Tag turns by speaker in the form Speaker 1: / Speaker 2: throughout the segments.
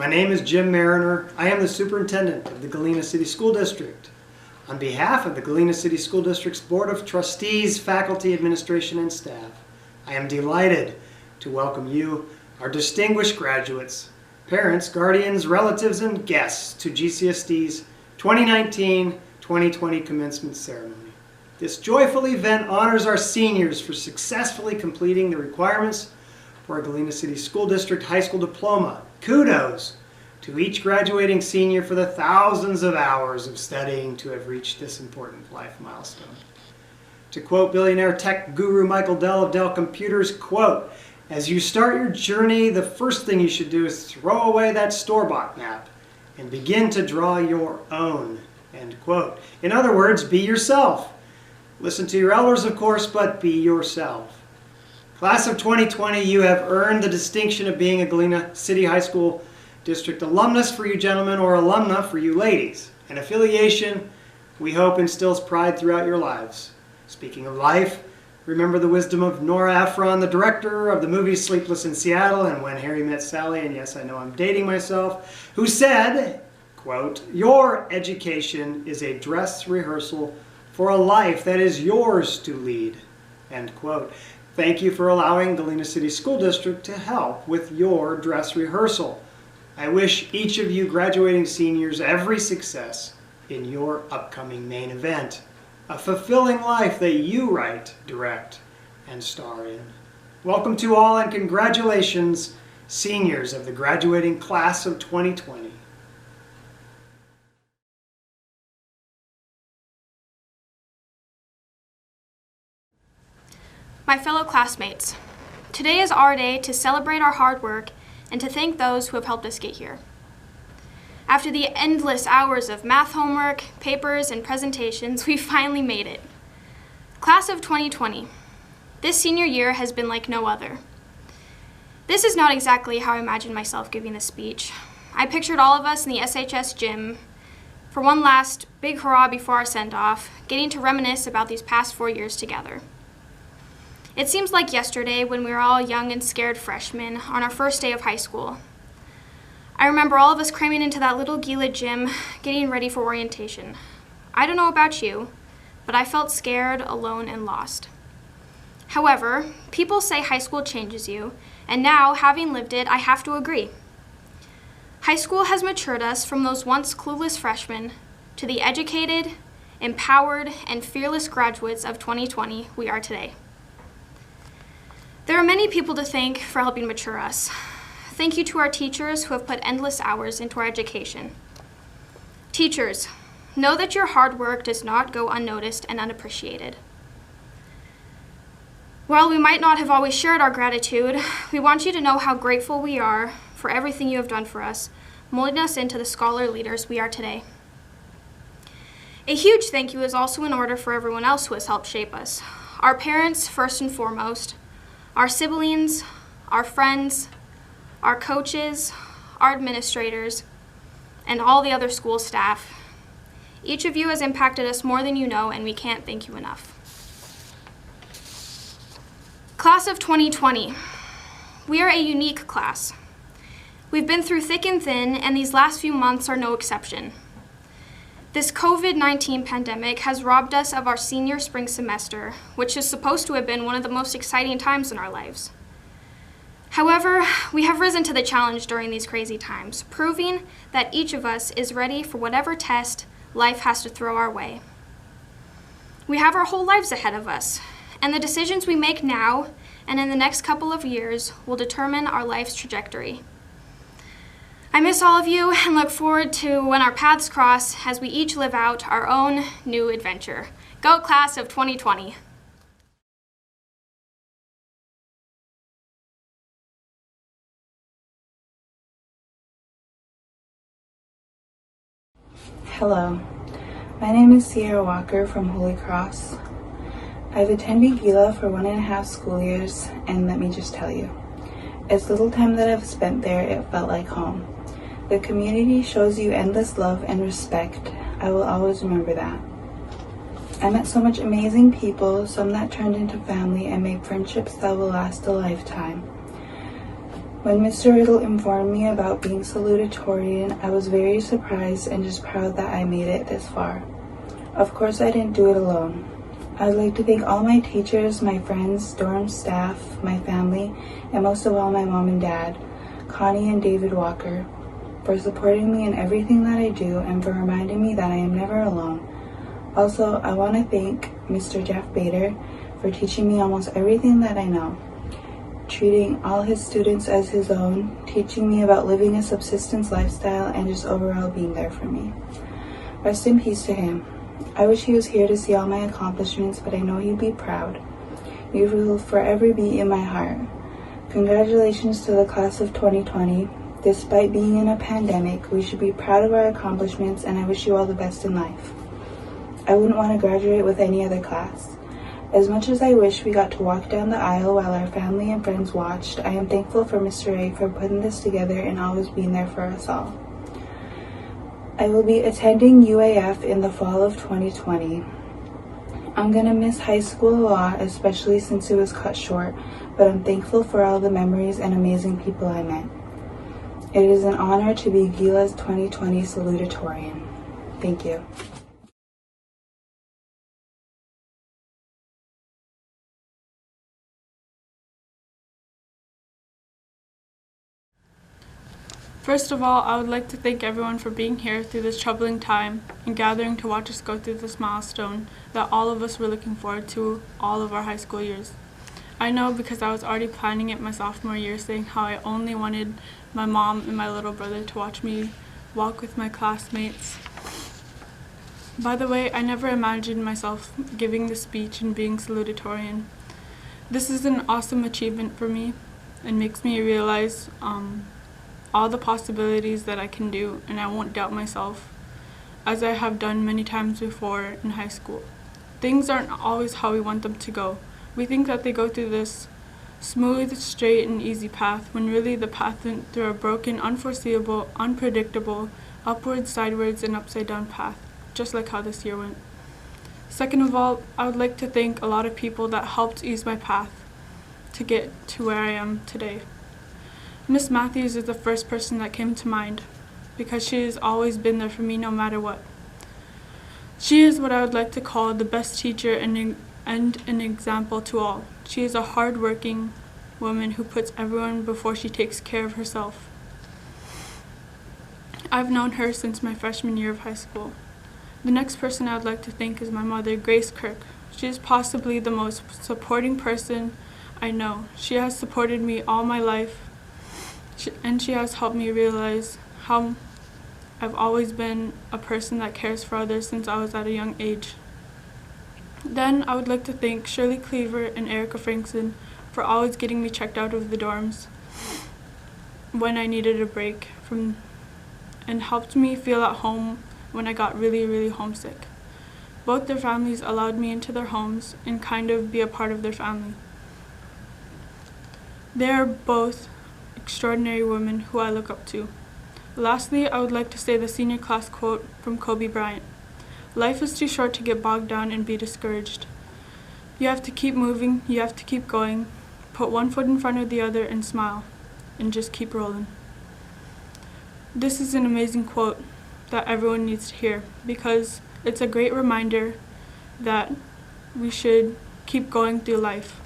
Speaker 1: My name is Jim Mariner. I am the superintendent of the Galena City School District. On behalf of the Galena City School District's Board of Trustees, faculty, administration, and staff, I am delighted to welcome you, our distinguished graduates, parents, guardians, relatives, and guests to GCSD's 2019-2020 commencement ceremony. This joyful event honors our seniors for successfully completing the requirements for a Galena City School District high school diploma. Kudos to each graduating senior for the thousands of hours of studying to have reached this important life milestone. To quote billionaire tech guru Michael Dell of Dell Computers, quote, "As you start your journey, the first thing you should do is throw away that store-bought map and begin to draw your own," end quote. In other words, be yourself. Listen to your elders, of course, but be yourself. Class of 2020, you have earned the distinction of being a Galena City High School District alumnus for you gentlemen, or alumna for you ladies. An affiliation, we hope, instills pride throughout your lives. Speaking of life, remember the wisdom of Nora Ephron, the director of the movie Sleepless in Seattle and When Harry Met Sally, and yes, I know I'm dating myself, who said, quote, "Your education is a dress rehearsal for a life that is yours to lead," end quote. Thank you for allowing Galena City School District to help with your dress rehearsal. I wish each of you graduating seniors every success in your upcoming main event, a fulfilling life that you write, direct, and star in. Welcome to all and congratulations, seniors of the graduating class of 2020.
Speaker 2: My fellow classmates, today is our day to celebrate our hard work and to thank those who have helped us get here. After the endless hours of math homework, papers, and presentations, we finally made it. Class of 2020. This senior year has been like no other. This is not exactly how I imagined myself giving this speech. I pictured all of us in the SHS gym for one last big hurrah before our send-off, getting to reminisce about these past 4 years together. It seems like yesterday when we were all young and scared freshmen on our first day of high school. I remember all of us cramming into that little Gila gym, getting ready for orientation. I don't know about you, but I felt scared, alone, and lost. However, people say high school changes you, and now, having lived it, I have to agree. High school has matured us from those once clueless freshmen to the educated, empowered, and fearless graduates of 2020 we are today. There are many people to thank for helping mature us. Thank you to our teachers who have put endless hours into our education. Teachers, know that your hard work does not go unnoticed and unappreciated. While we might not have always shared our gratitude, we want you to know how grateful we are for everything you have done for us, molding us into the scholar leaders we are today. A huge thank you is also in order for everyone else who has helped shape us. Our parents, first and foremost, our siblings, our friends, our coaches, our administrators, and all the other school staff. Each of you has impacted us more than you know, and we can't thank you enough. Class of 2020. We are a unique class. We've been through thick and thin, and these last few months are no exception. This COVID-19 pandemic has robbed us of our senior spring semester, which is supposed to have been one of the most exciting times in our lives. However, we have risen to the challenge during these crazy times, proving that each of us is ready for whatever test life has to throw our way. We have our whole lives ahead of us, and the decisions we make now and in the next couple of years will determine our life's trajectory. I miss all of you and look forward to when our paths cross as we each live out our own new adventure. Go class of 2020.
Speaker 3: Hello, my name is Sierra Walker from Holy Cross. I've attended Gila for 1.5 school years, and let me just tell you, as little time that I've spent there, it felt like home. The community shows you endless love and respect. I will always remember that. I met so much amazing people, some that turned into family and made friendships that will last a lifetime. When Mr. Riddle informed me about being salutatorian, I was very surprised and just proud that I made it this far. Of course, I didn't do it alone. I would like to thank all my teachers, my friends, dorm staff, my family, and most of all my mom and dad, Connie and David Walker, for supporting me in everything that I do and for reminding me that I am never alone. Also, I want to thank Mr. Jeff Bader for teaching me almost everything that I know, treating all his students as his own, teaching me about living a subsistence lifestyle, and just overall being there for me. Rest in peace to him. I wish he was here to see all my accomplishments, but I know he'd be proud. You will forever be in my heart. Congratulations to the class of 2020. Despite being in a pandemic, we should be proud of our accomplishments, and I wish you all the best in life. I wouldn't want to graduate with any other class. As much as I wish we got to walk down the aisle while our family and friends watched, I am thankful for Mr. A for putting this together and always being there for us all. I will be attending UAF in the fall of 2020. I'm going to miss high school a lot, especially since it was cut short, but I'm thankful for all the memories and amazing people I met. It is an honor to be Gila's 2020 salutatorian. Thank you.
Speaker 4: First of all, I would like to thank everyone for being here through this troubling time and gathering to watch us go through this milestone that all of us were looking forward to all of our high school years. I know because I was already planning it my sophomore year, saying how I only wanted my mom and my little brother to watch me walk with my classmates. By the way, I never imagined myself giving the speech and being salutatorian. This is an awesome achievement for me and makes me realize all the possibilities that I can do, and I won't doubt myself, as I have done many times before in high school. Things aren't always how we want them to go. We think that they go through this smooth, straight, and easy path, when really the path went through a broken, unforeseeable, unpredictable, upwards, sideways, and upside down path, just like how this year went. Second of all, I would like to thank a lot of people that helped ease my path to get to where I am today. Miss Matthews is the first person that came to mind, because she has always been there for me no matter what. She is what I would like to call the best teacher and an example to all. She is a hard-working woman who puts everyone before she takes care of herself. I've known her since my freshman year of high school. The next person I would like to thank is my mother, Grace Kirk. She is possibly the most supporting person I know. She has supported me all my life, and she has helped me realize how I've always been a person that cares for others since I was at a young age. Then I would like to thank Shirley Cleaver and Erica Frankson for always getting me checked out of the dorms when I needed a break and helped me feel at home when I got really, really homesick. Both their families allowed me into their homes and kind of be a part of their family. They are both extraordinary women who I look up to. Lastly, I would like to say the senior class quote from Kobe Bryant. Life is too short to get bogged down and be discouraged. You have to keep moving, you have to keep going, put one foot in front of the other and smile, and just keep rolling. This is an amazing quote that everyone needs to hear, because it's a great reminder that we should keep going through life.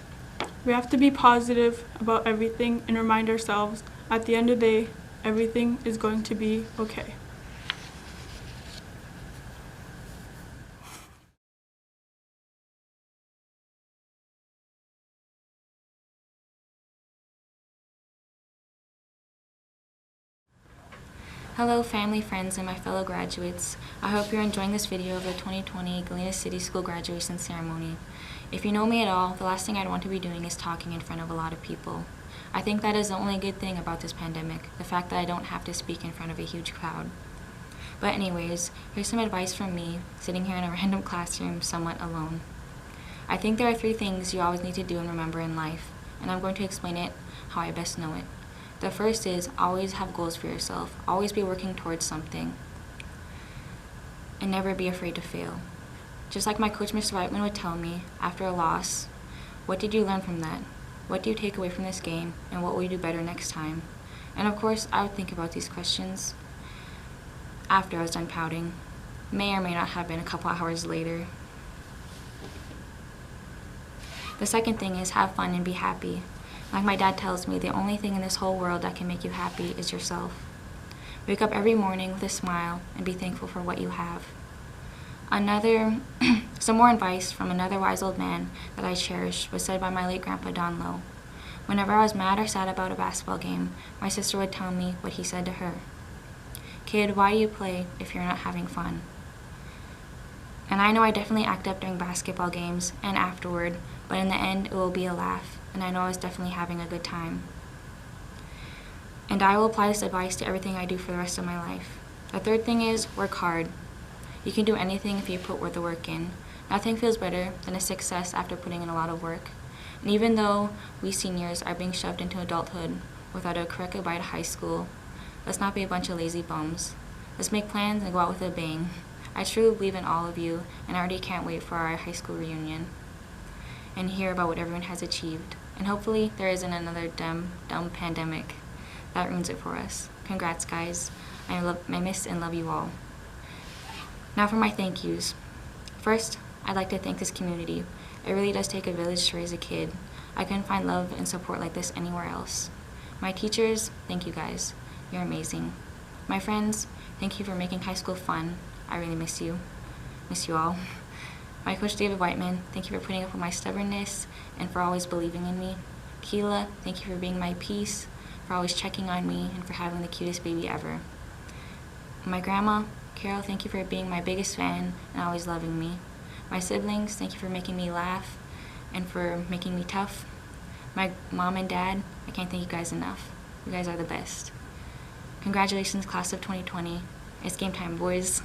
Speaker 4: We have to be positive about everything and remind ourselves at the end of the day, everything is going to be okay.
Speaker 5: Hello family, friends, and my fellow graduates. I hope you're enjoying this video of the 2020 Galena City School graduation ceremony. If you know me at all, the last thing I'd want to be doing is talking in front of a lot of people. I think that is the only good thing about this pandemic, the fact that I don't have to speak in front of a huge crowd. But anyways, here's some advice from me, sitting here in a random classroom, somewhat alone. I think there are 3 things you always need to do and remember in life, and I'm going to explain it how I best know it. The first is always have goals for yourself, always be working towards something, and never be afraid to fail. Just like my coach, Mr. Whiteman, would tell me after a loss, what did you learn from that? What do you take away from this game, and what will you do better next time? And of course, I would think about these questions after I was done pouting. May or may not have been a couple hours later. The second thing is have fun and be happy. Like my dad tells me, the only thing in this whole world that can make you happy is yourself. Wake up every morning with a smile and be thankful for what you have. Some more advice from another wise old man that I cherish was said by my late grandpa Don Lowe. Whenever I was mad or sad about a basketball game, my sister would tell me what he said to her. Kid, why do you play if you're not having fun? And I know I definitely act up during basketball games and afterward, but in the end it will be a laugh, and I know I was definitely having a good time. And I will apply this advice to everything I do for the rest of my life. The third thing is work hard. You can do anything if you put the work in. Nothing feels better than a success after putting in a lot of work. And even though we seniors are being shoved into adulthood without a correct goodbye to high school, let's not be a bunch of lazy bums. Let's make plans and go out with a bang. I truly believe in all of you, and I already can't wait for our high school reunion and hear about what everyone has achieved. And hopefully there isn't another dumb pandemic that ruins it for us. Congrats, guys. I miss and love you all. Now for my thank yous. First, I'd like to thank this community. It really does take a village to raise a kid. I couldn't find love and support like this anywhere else. My teachers, thank you guys. You're amazing. My friends, thank you for making high school fun. I really miss you. Miss you all. My coach David Whiteman, thank you for putting up with my stubbornness and for always believing in me. Keela, thank you for being my peace, for always checking on me, and for having the cutest baby ever. My grandma, Carol, thank you for being my biggest fan and always loving me. My siblings, thank you for making me laugh and for making me tough. My mom and dad, I can't thank you guys enough. You guys are the best. Congratulations, class of 2020. It's game time, boys.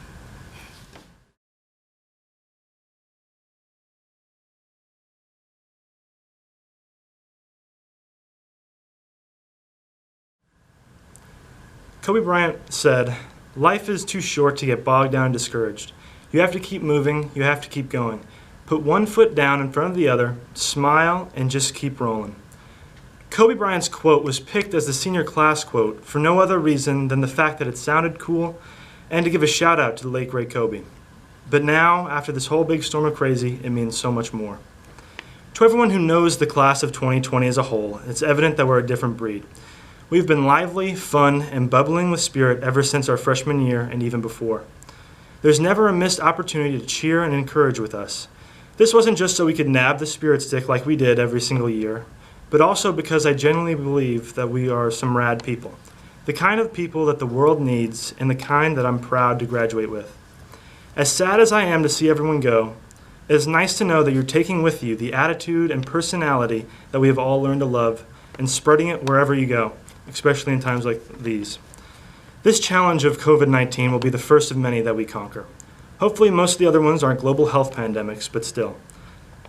Speaker 6: Kobe Bryant said, "Life is too short to get bogged down and discouraged. You have to keep moving, you have to keep going. Put one foot down in front of the other, smile, and just keep rolling." Kobe Bryant's quote was picked as the senior class quote for no other reason than the fact that it sounded cool and to give a shout out to the late great Kobe. But now, after this whole big storm of crazy, it means so much more. To everyone who knows the class of 2020 as a whole, it's evident that we're a different breed. We've been lively, fun, and bubbling with spirit ever since our freshman year and even before. There's never a missed opportunity to cheer and encourage with us. This wasn't just so we could nab the spirit stick like we did every single year, but also because I genuinely believe that we are some rad people. The kind of people that the world needs and the kind that I'm proud to graduate with. As sad as I am to see everyone go, it is nice to know that you're taking with you the attitude and personality that we have all learned to love and spreading it wherever you go, especially in times like these. This challenge of COVID-19 will be the first of many that we conquer. Hopefully most of the other ones aren't global health pandemics, but still.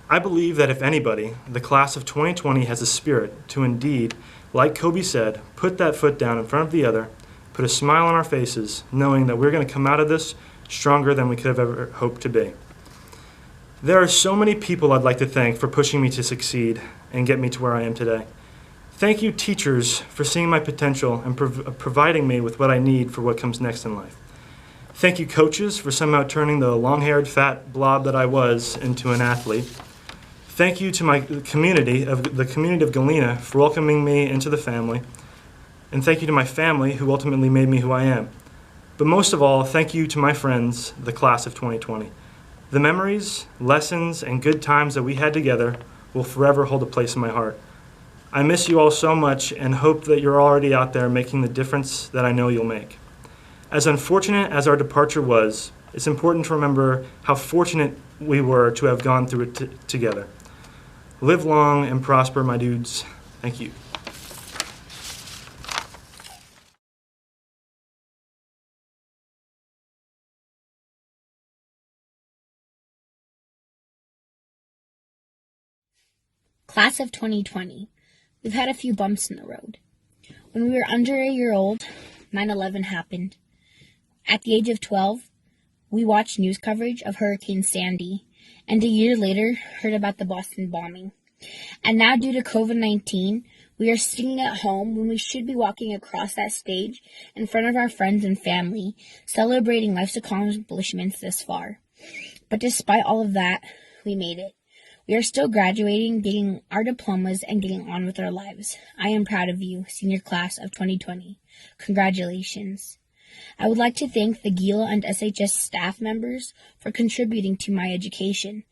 Speaker 6: I believe that if anybody, the class of 2020 has a spirit to indeed, like Kobe said, put that foot down in front of the other, put a smile on our faces, knowing that we're going to come out of this stronger than we could have ever hoped to be. There are so many people I'd like to thank for pushing me to succeed and get me to where I am today. Thank you, teachers, for seeing my potential and providing me with what I need for what comes next in life. Thank you, coaches, for somehow turning the long-haired, fat blob that I was into an athlete. Thank you to the community of Galena for welcoming me into the family. And thank you to my family who ultimately made me who I am. But most of all, thank you to my friends, the class of 2020. The memories, lessons, and good times that we had together will forever hold a place in my heart. I miss you all so much and hope that you're already out there making the difference that I know you'll make. As unfortunate as our departure was, it's important to remember how fortunate we were to have gone through it together. Live long and prosper, my dudes. Thank you.
Speaker 7: Class of 2020. We've had a few bumps in the road. When we were under a year old, 9/11 happened. At the age of 12, we watched news coverage of Hurricane Sandy, and a year later heard about the Boston bombing. And now, due to COVID-19, we are sitting at home when we should be walking across that stage in front of our friends and family, celebrating life's accomplishments this far. But despite all of that, we made it. We are still graduating, getting our diplomas, and getting on with our lives. I am proud of you, senior class of 2020. Congratulations. I would like to thank the Gila and SHS staff members for contributing to my education,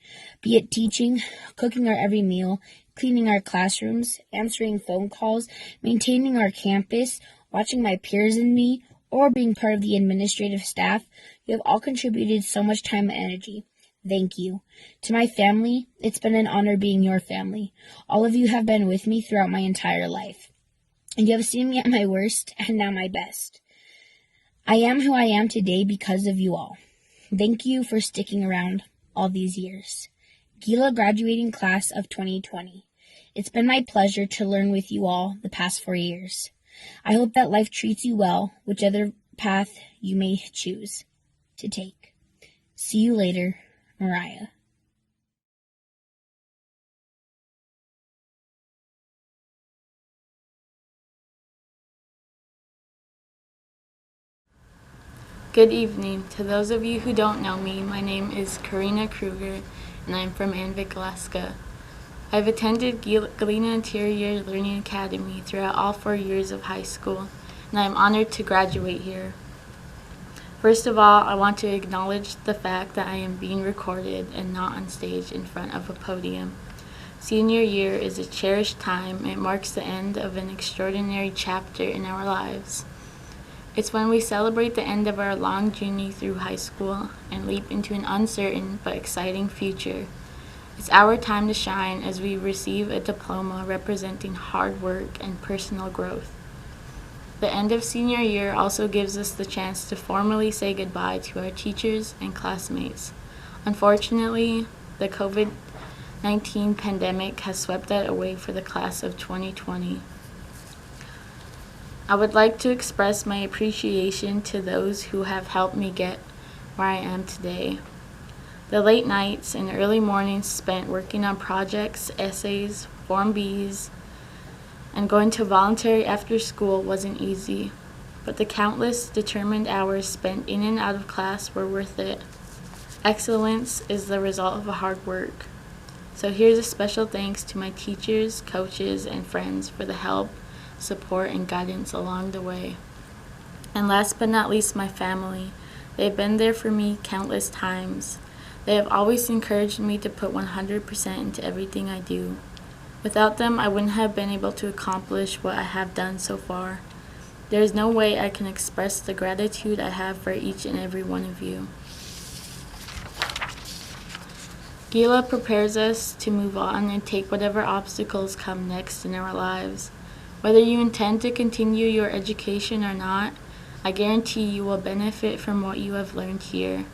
Speaker 7: be it teaching, cooking our every meal, cleaning our classrooms, answering phone calls, maintaining our campus, watching my peers and me, or being part of the administrative staff. You have all contributed so much time and energy. Thank you. To my family, it's been an honor being your family. All of you have been with me throughout my entire life, and you have seen me at my worst and now my best. I am who I am today because of you all. Thank you for sticking around all these years. Gila graduating class of 2020. It's been my pleasure to learn with you all the past 4 years. I hope that life treats you well, whichever path you may choose to take. See you later, Mariah.
Speaker 4: Good evening. To those of you who don't know me, my name is Karina Kruger, and I'm from Anvik, Alaska. I've attended Galena Interior Learning Academy throughout all 4 years of high school, and I'm honored to graduate here. First of all, I want to acknowledge the fact that I am being recorded and not on stage in front of a podium. Senior year is a cherished time. It marks the end of an extraordinary chapter in our lives. It's when we celebrate the end of our long journey through high school and leap into an uncertain but exciting future. It's our time to shine as we receive a diploma representing hard work and personal growth. The end of senior year also gives us the chance to formally say goodbye to our teachers and classmates. Unfortunately, the COVID-19 pandemic has swept that away for the class of 2020. I would like to express my appreciation to those who have helped me get where I am today. The late nights and early mornings spent working on projects, essays, Form Bs, and going to voluntary after school wasn't easy, but the countless determined hours spent in and out of class were worth it. Excellence is the result of hard work. So here's a special thanks to my teachers, coaches, and friends for the help, support, and guidance along the way. And last but not least, my family. They've been there for me countless times. They have always encouraged me to put 100% into everything I do. Without them, I wouldn't have been able to accomplish what I have done so far. There is no way I can express the gratitude I have for each and every one of you. Gila prepares us to move on and take whatever obstacles come next in our lives. Whether you intend to continue your education or not, I guarantee you will benefit from what you have learned here.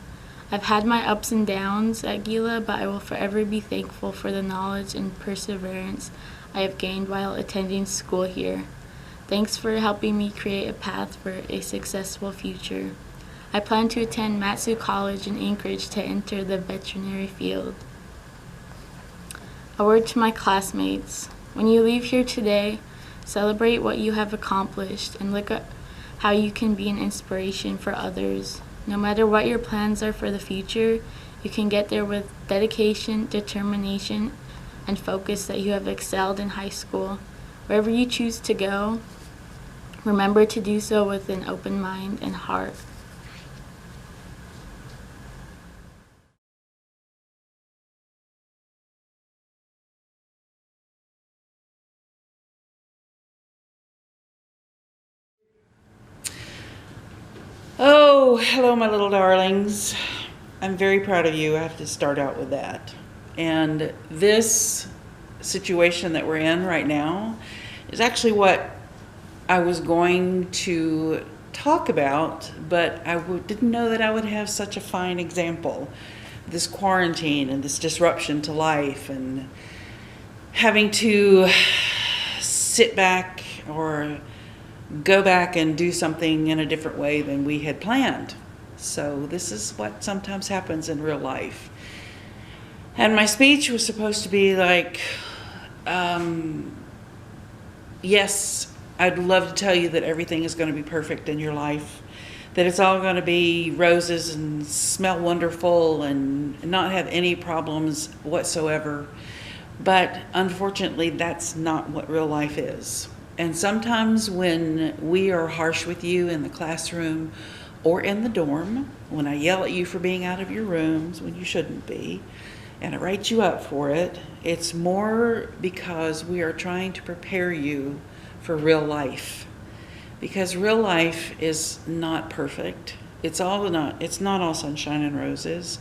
Speaker 4: I've had my ups and downs at Gila, but I will forever be thankful for the knowledge and perseverance I have gained while attending school here. Thanks for helping me create a path for a successful future. I plan to attend Matsu College in Anchorage to enter the veterinary field. A word to my classmates. When you leave here today, celebrate what you have accomplished and look at how you can be an inspiration for others. No matter what your plans are for the future, you can get there with dedication, determination, and focus that you have excelled in high school. Wherever you choose to go, remember to do so with an open mind and heart.
Speaker 8: Oh, hello, my little darlings. I'm very proud of you. I have to start out with that. And this situation that we're in right now is actually what I was going to talk about, but I didn't know that I would have such a fine example. This quarantine and this disruption to life and having to sit back or go back and do something in a different way than we had planned. So this is what sometimes happens in real life. And my speech was supposed to be like yes, I'd love to tell you that everything is going to be perfect in your life, that it's all going to be roses and smell wonderful and not have any problems whatsoever. But unfortunately, that's not what real life is. And sometimes when we are harsh with you in the classroom or in the dorm, when I yell at you for being out of your rooms when you shouldn't be, and I write you up for it, it's more because we are trying to prepare you for real life. Because real life is not perfect. It's not all sunshine and roses.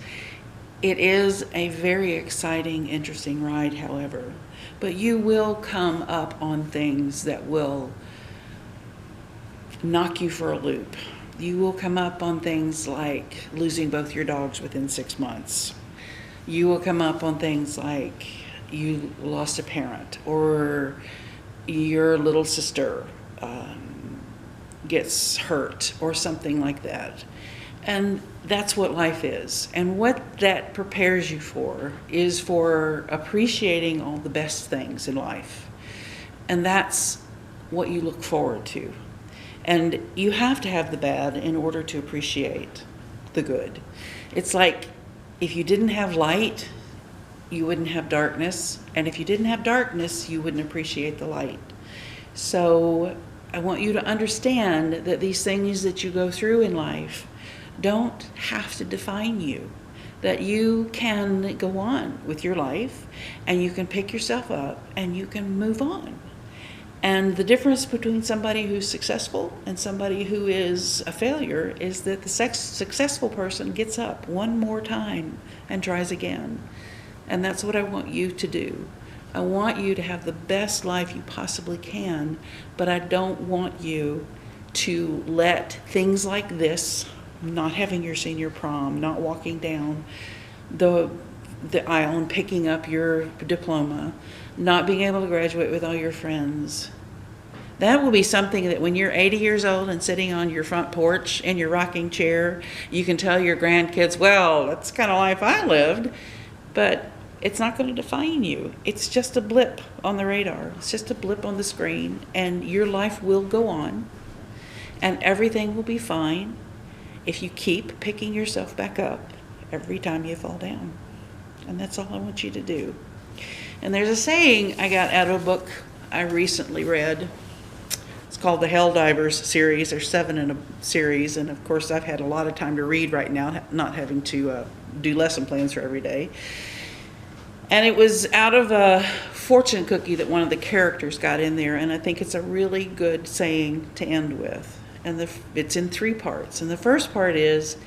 Speaker 8: It is a very exciting, interesting ride, however. But you will come up on things that will knock you for a loop. You will come up on things like losing both your dogs within 6 months. You will come up on things like you lost a parent, or your little sister gets hurt, or something like that. And that's what life is. And what that prepares you for is for appreciating all the best things in life. And that's what you look forward to. And you have to have the bad in order to appreciate the good. It's like if you didn't have light, you wouldn't have darkness. And if you didn't have darkness, you wouldn't appreciate the light. So I want you to understand that these things that you go through in life don't have to define you, that you can go on with your life and you can pick yourself up and you can move on. And the difference between somebody who's successful and somebody who is a failure is that the successful person gets up one more time and tries again. And that's what I want you to do. I want you to have the best life you possibly can, but I don't want you to let things like this, not having your senior prom, not walking down the aisle and picking up your diploma, not being able to graduate with all your friends. That will be something that when you're 80 years old and sitting on your front porch in your rocking chair, you can tell your grandkids, well, that's the kind of life I lived, but it's not going to define you. It's just a blip on the radar. It's just a blip on the screen, and your life will go on, and everything will be fine if you keep picking yourself back up every time you fall down. And that's all I want you to do. And there's a saying I got out of a book I recently read. It's called the Helldivers series. There's 7 in a series, and of course I've had a lot of time to read right now, not having to do lesson plans for every day. And it was out of a fortune cookie that one of the characters got in there, and I think it's a really good saying to end with. And it's in 3 parts. And the first part is,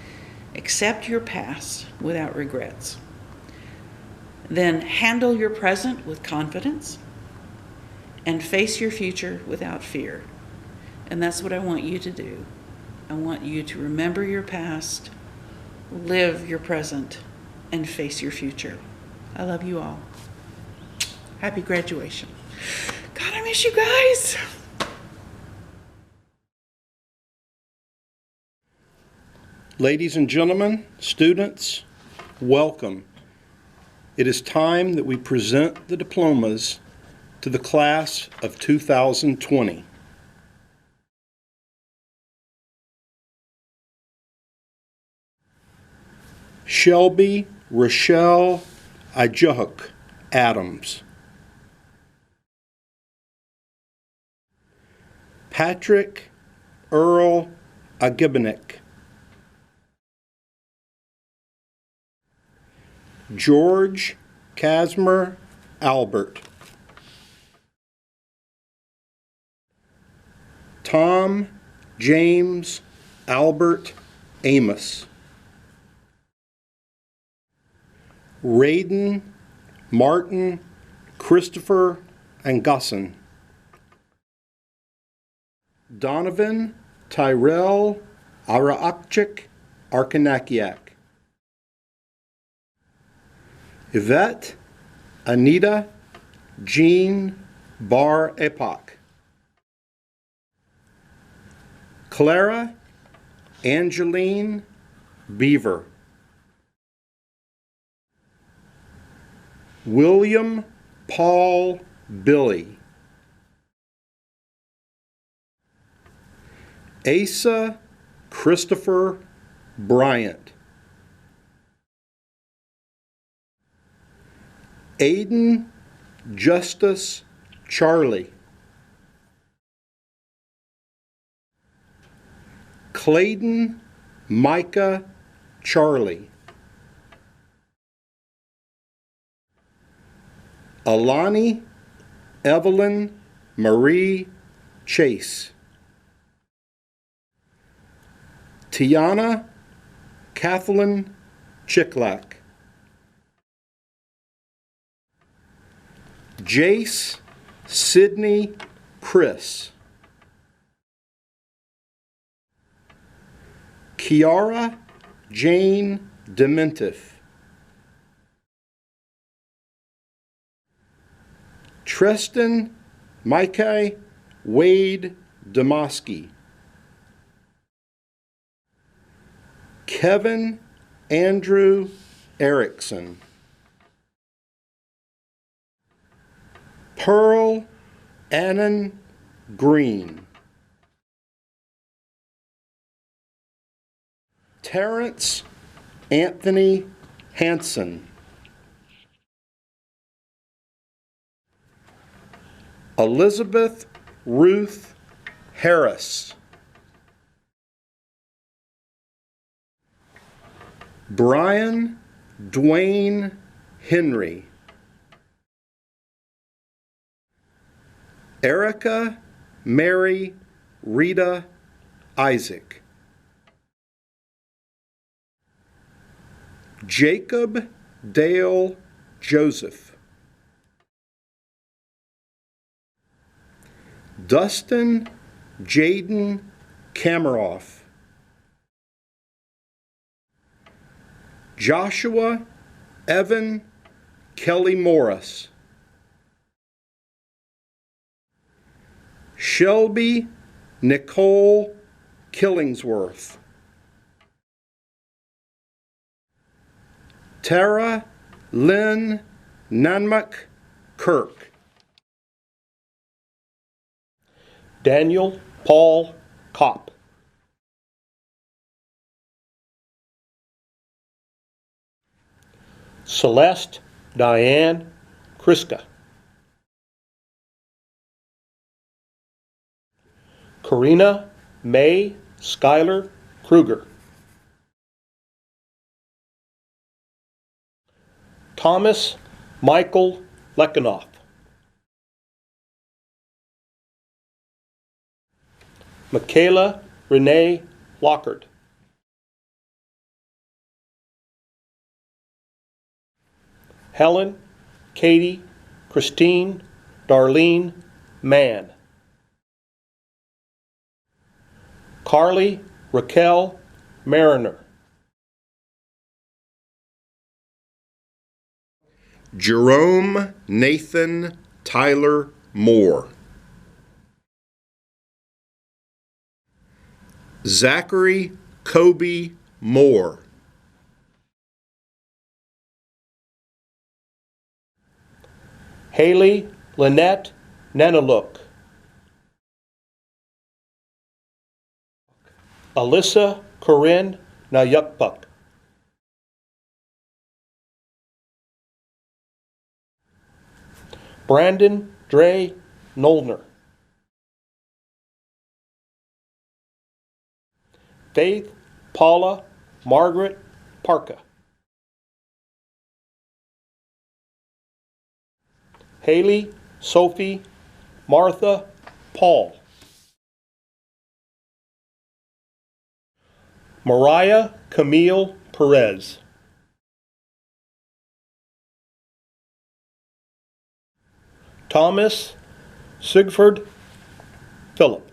Speaker 8: accept your past without regrets. Then handle your present with confidence, and face your future without fear. And that's what I want you to do. I want you to remember your past, live your present, and face your future. I love you all. Happy graduation. God, I miss you guys.
Speaker 9: Ladies and gentlemen, students, welcome. It is time that we present the diplomas to the class of 2020. Shelby Rochelle Ajahuk Adams. Patrick Earl Agibanek. George Casimir Albert. Tom James Albert Amos. Raiden Martin Christopher Angusson. Donovan Tyrell Araakchik Arkanakiak. Yvette Anita Jean Bar Epoch. Clara Angeline Beaver. William Paul Billy. Asa Christopher Bryant. Aiden Justice Charlie. Clayton Micah Charlie. Alani Evelyn Marie Chase. Tiana Kathleen Chicklack. Jace Sydney Chris. Kiara Jane Dementif. Tristan Micah Wade Demoski. Kevin Andrew Erickson. Pearl Annan Green. Terrence Anthony Hanson. Elizabeth Ruth Harris. Brian Dwayne Henry. Erica Mary Rita Isaac. Jacob Dale Joseph. Dustin Jaden Kameroff. Joshua Evan Kelly Morris. Shelby Nicole Killingsworth. Tara Lynn Nanmak Kirk.
Speaker 10: Daniel Paul Kopp. Celeste Diane Kriska. Karina May Schuyler Kruger. Thomas Michael Lekanoff. Michaela Renee Lockard. Helen Katie Christine Darlene Mann. Carly Raquel Mariner.
Speaker 9: Jerome Nathan Tyler Moore. Zachary Kobe Moore.
Speaker 10: Haley Lynette Nanalook. Alyssa Corinne Nayukpuk. Brandon Dre Nolner. Faith Paula Margaret Parka. Haley Sophie Martha Paul. Mariah Camille Perez. Thomas Sigford Phillip.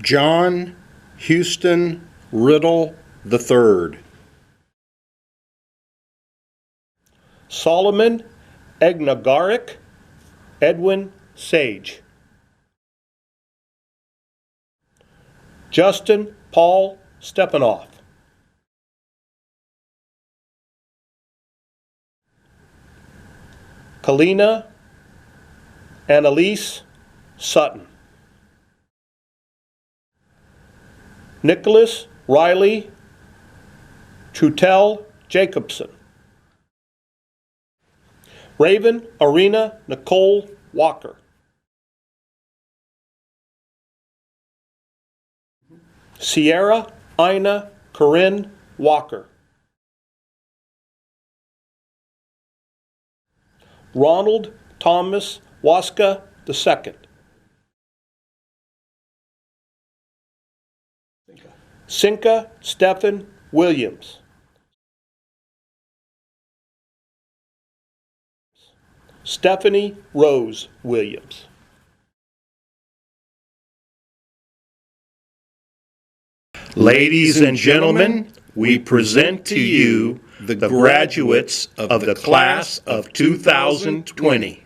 Speaker 9: John Houston Riddle III.
Speaker 10: Solomon Egnagaric Edwin Sage. Justin Paul Stepanoff. Kalina Annalise Sutton. Nicholas Riley Trutel Jacobson. Raven Arena Nicole Walker. Sierra Ina Corinne Walker. Ronald Thomas Waska II. Sinka Stephen Williams. Stephanie Rose Williams.
Speaker 9: Ladies and gentlemen, we present to you the graduates of the class of 2020.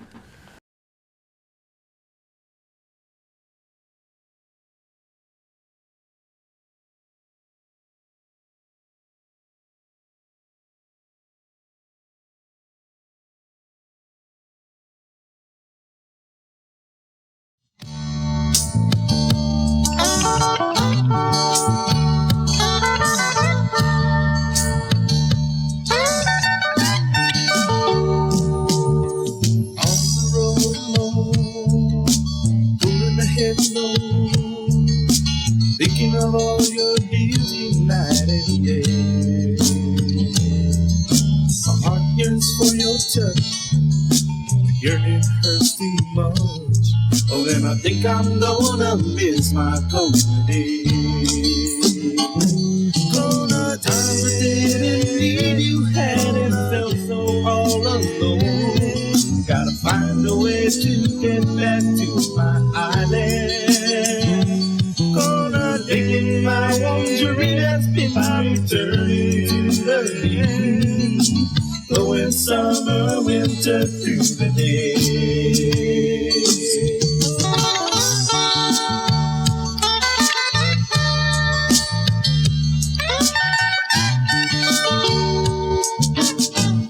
Speaker 11: Thinking of all your dears united, yeah. My heart yearns for your touch, but yearning hurts too much. Oh, then I think I'm gonna miss my coat today. Gonna times I didn't need you, hadn't felt so all alone. Gotta find a way to get back to my island. Gonna take my wandering that's been my return to the leaves. Going summer, winter through the days.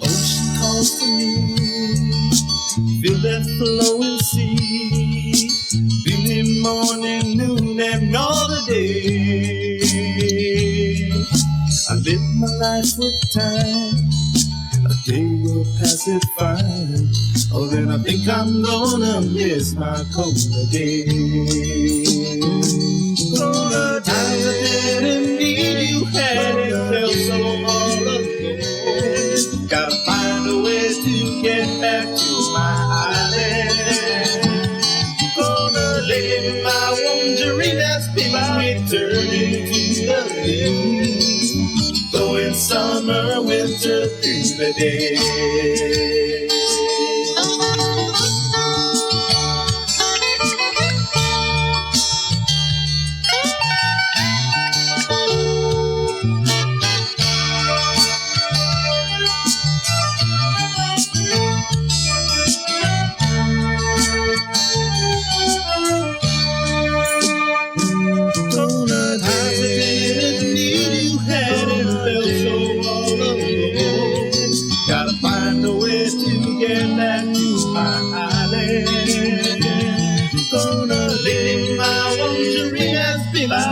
Speaker 11: Ocean calls to me, feel that flowing sea, evening, morning, noon, and all the day. I live my life with time, a day will pass it fine. Oh, then I think I'm gonna miss my coat today. Gonna times I didn't need you, hadn't felt so all alone. Gotta find a way to get back to my island. Gonna live my wandering that's been returning to the leaves. Going summer, winter through the day.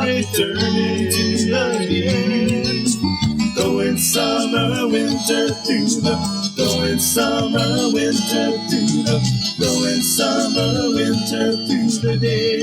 Speaker 11: Returning to the leaves, going summer, winter through the, going summer, winter through the, going summer, winter through the day.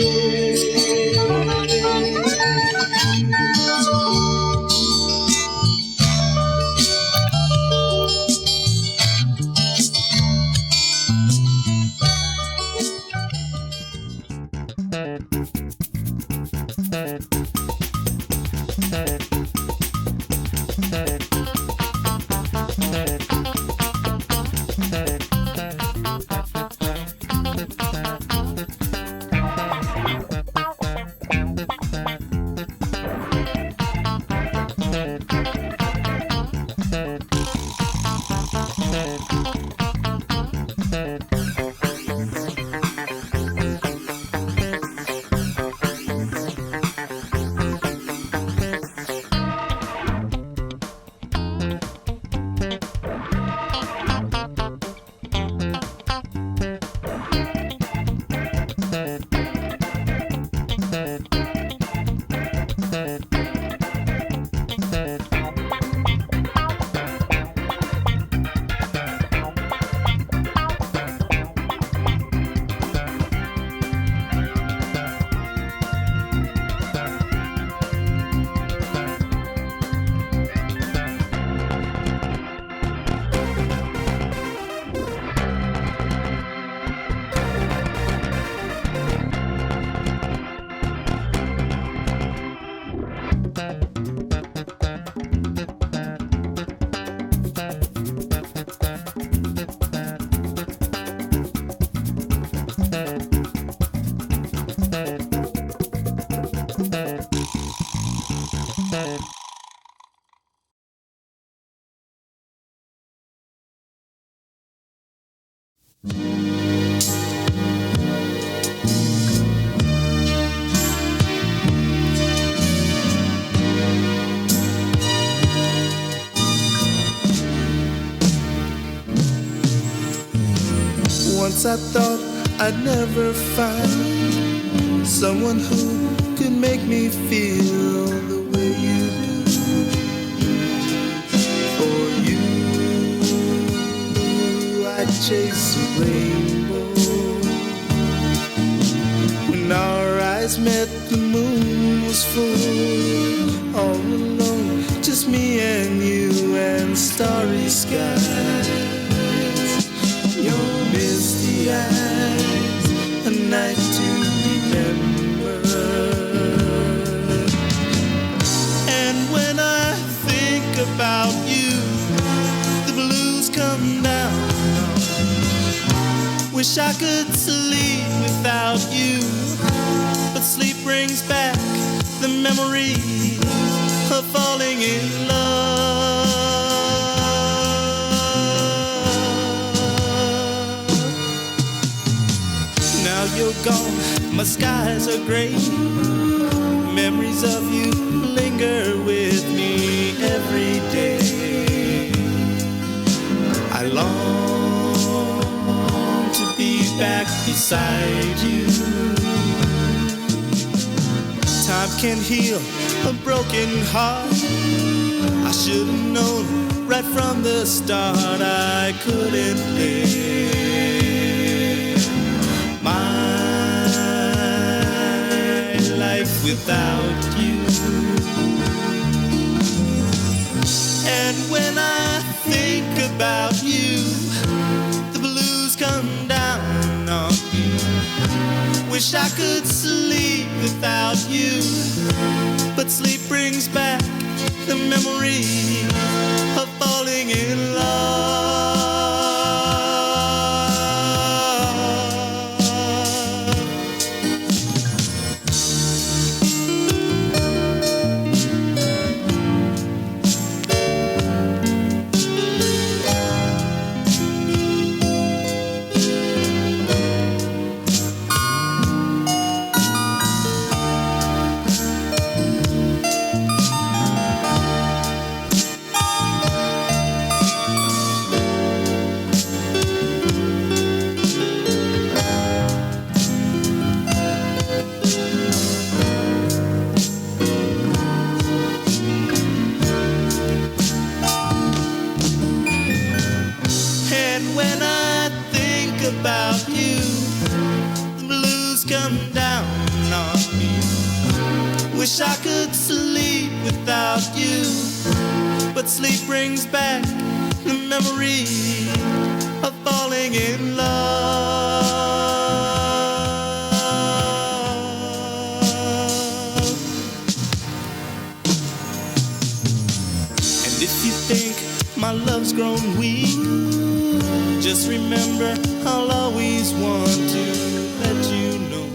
Speaker 11: Once I thought I'd never find someone who could make me feel the way you do. For you, I'd chase a rainbow. When our eyes met, the moon was full. All alone, just me and you and starry skies. Your misty eyes, a night to remember. And when I think about you, the blues come down. Wish I could sleep without you, but sleep brings back the memory of falling in love. Now you're gone, my skies are gray. Memories of you linger with me every day. I long to be back beside you. Time can heal a broken heart. I should have known right from the start I couldn't live my life without you. And when I think about you, the blues come down on me. Wish I could sleep without you, but sleep brings back the memory of falling in love. About you, the blues come down on me. Wish I could sleep without you, but sleep brings back the memory of falling in love. And if you think my love's grown weak, just remember I'll always want to let you know.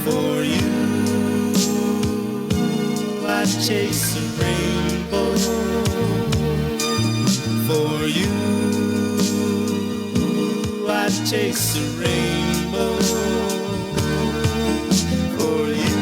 Speaker 11: For you, I'd chase a rainbow. For you, I'd chase a rainbow. For you.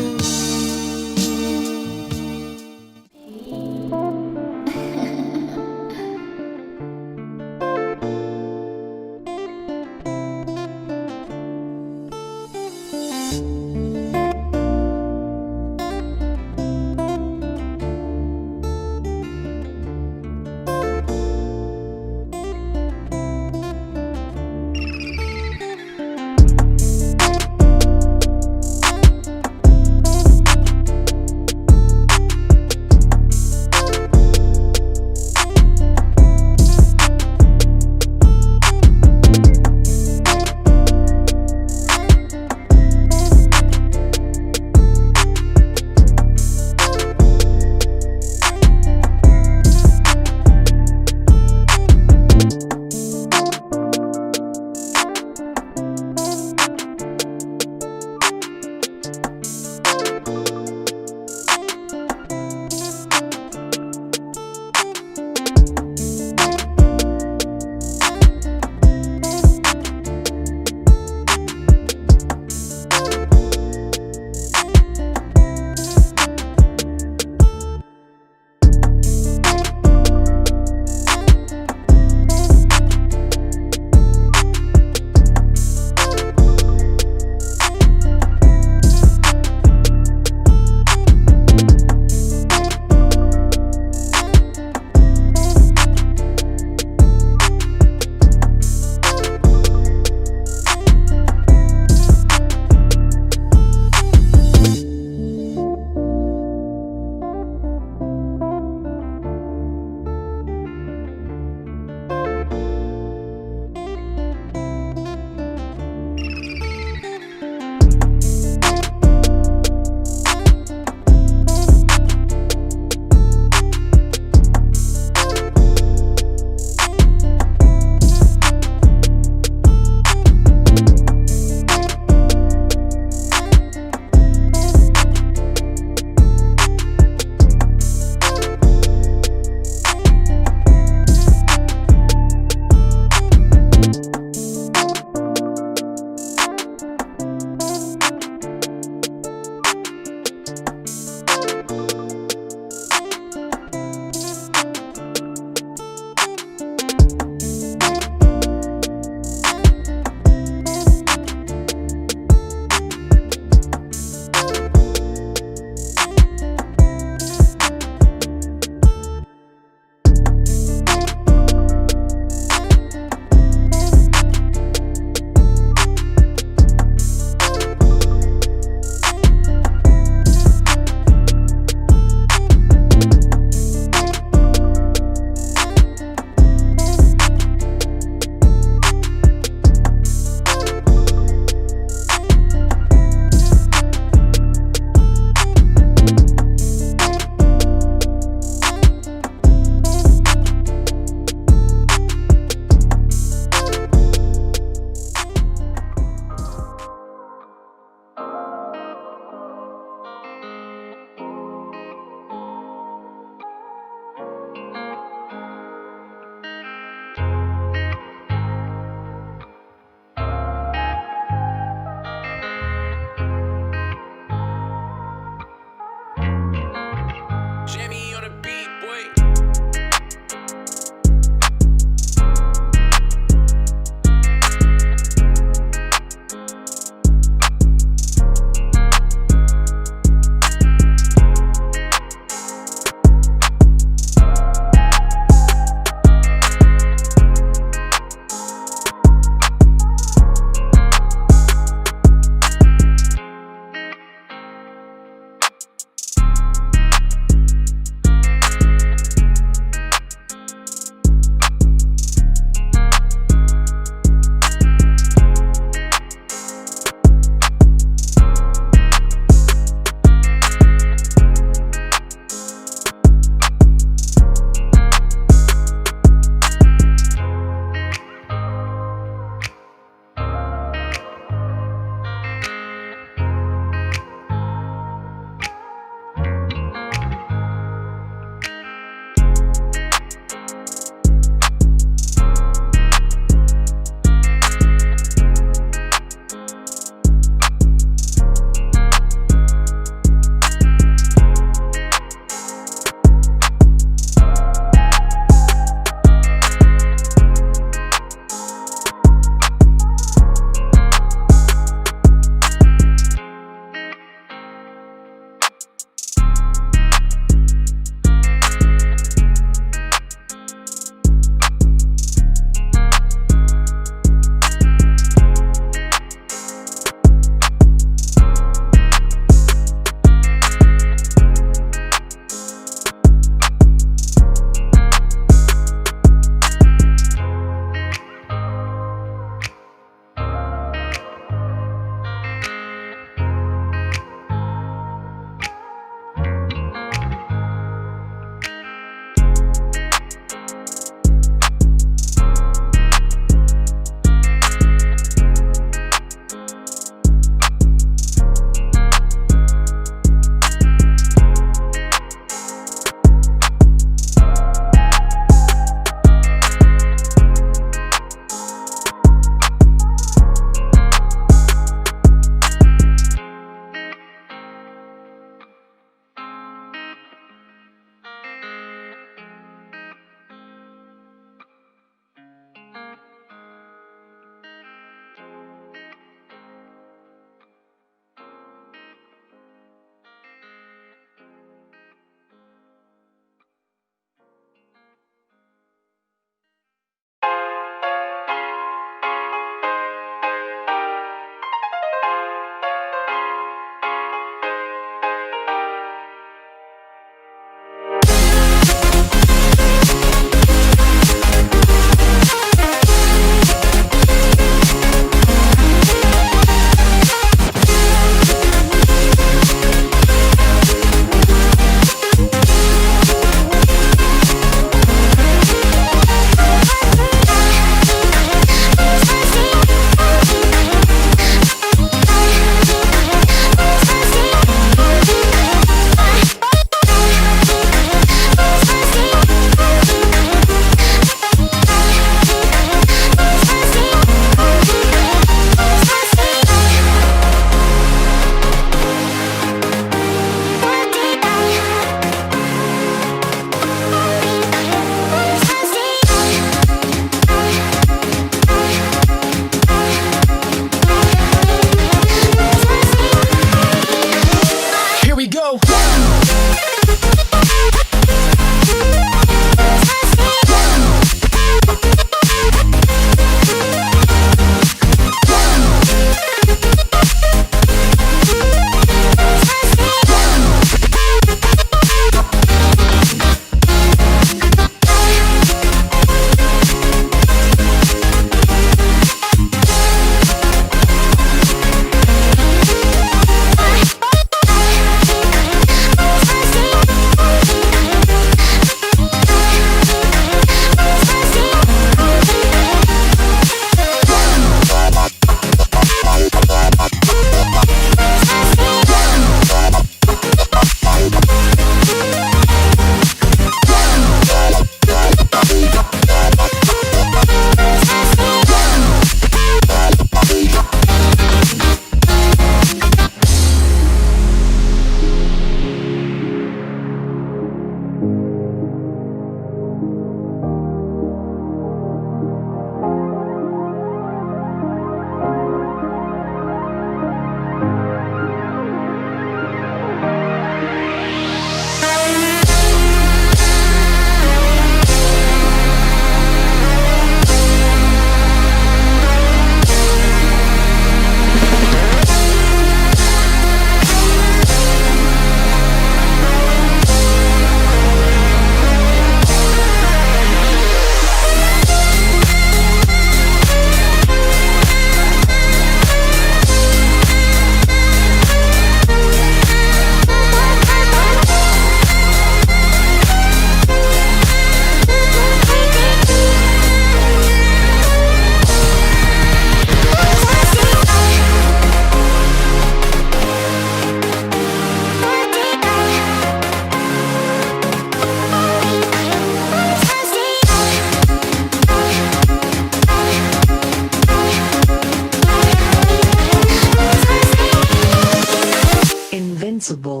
Speaker 12: invincible.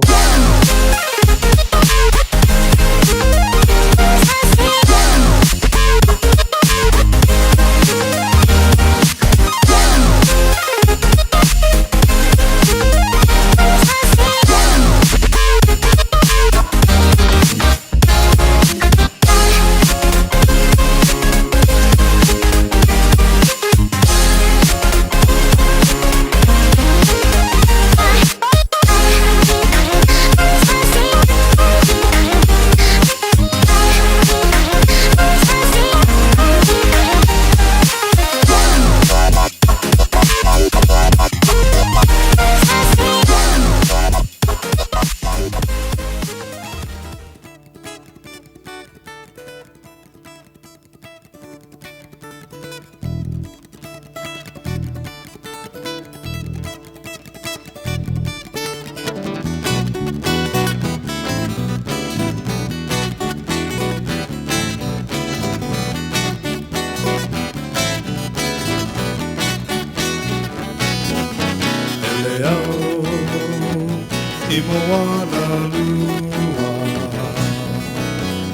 Speaker 13: I moana lua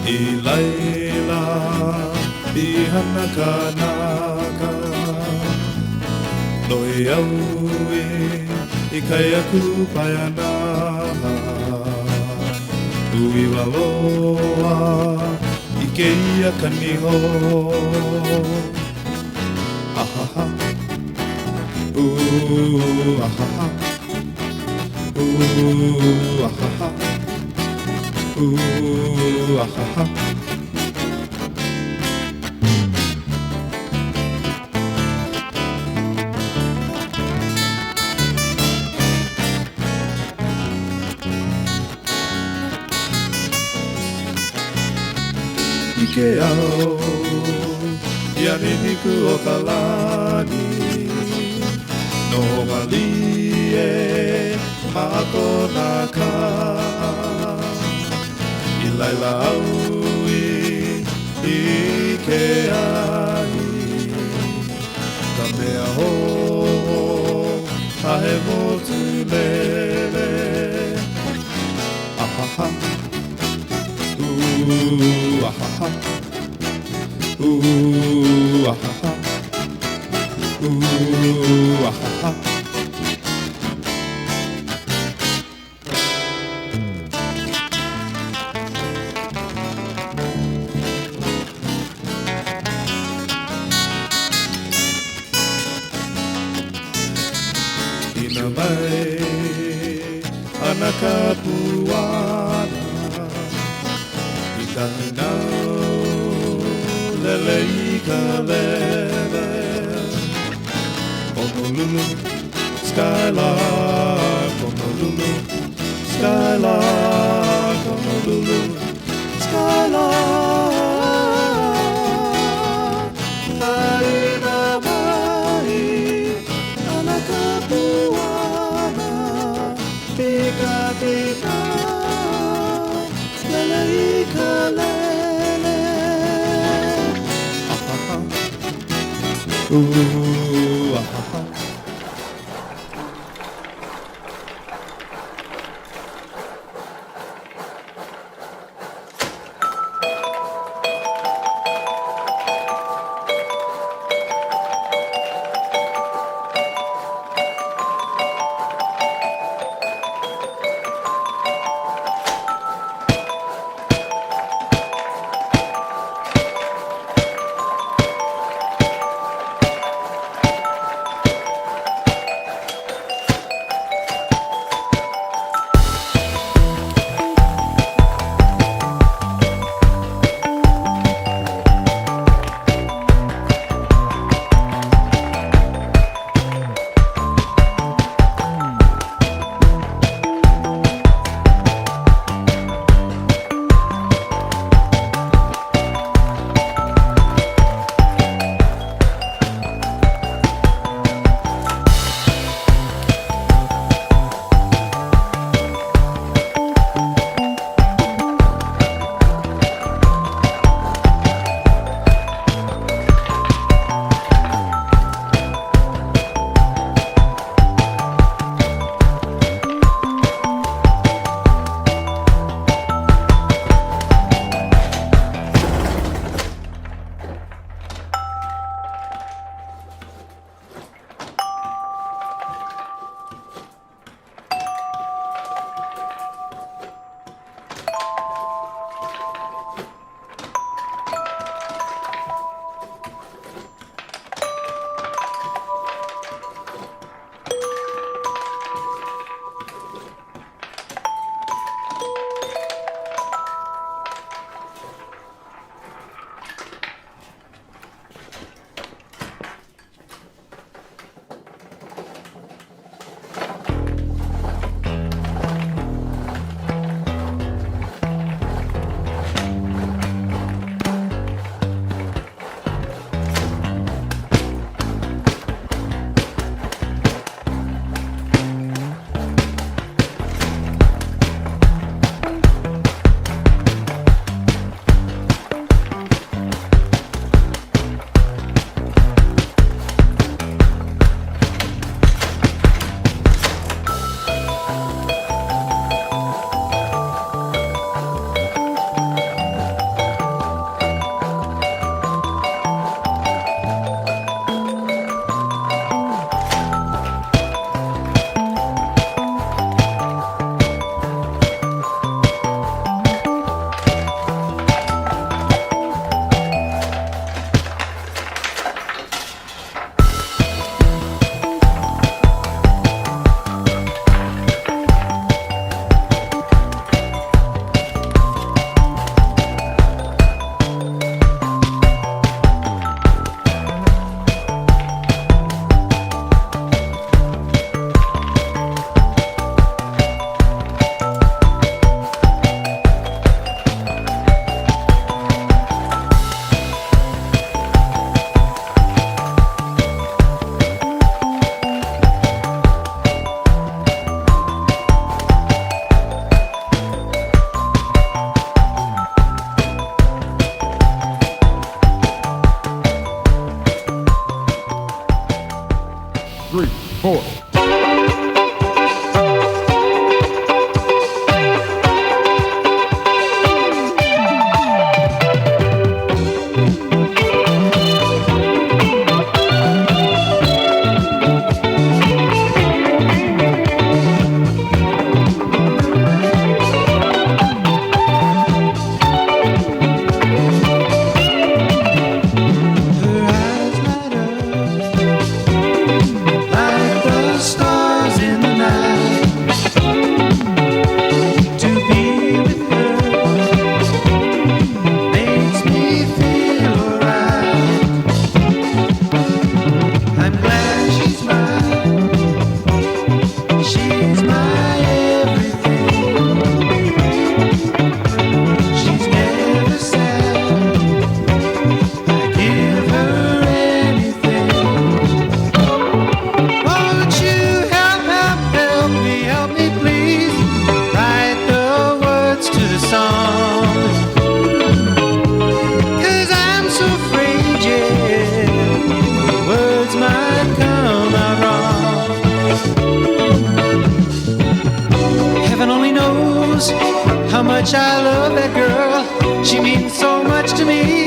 Speaker 13: I laila I hana kanaka Noi au I kai aku pai ana Ui waloa I ke ia kaniho Ahaha Ahaha Ahaha Ahaha Ike ao Ia ni niku o ka lani No malie Hakonaka I laila aui I ke ai Ka mea ho Hahe motu lele Ahaha Ahaha Ahaha Ahaha Kapuana Ikanau Lele Ikalele Honolulu Skylark Honolulu Skylark Honolulu Skylark Haina mai Ana Kapuana Pika pika Lele Ikalele Ahaha Ooh, ahaha
Speaker 11: how much I love that girl. She means so much to me.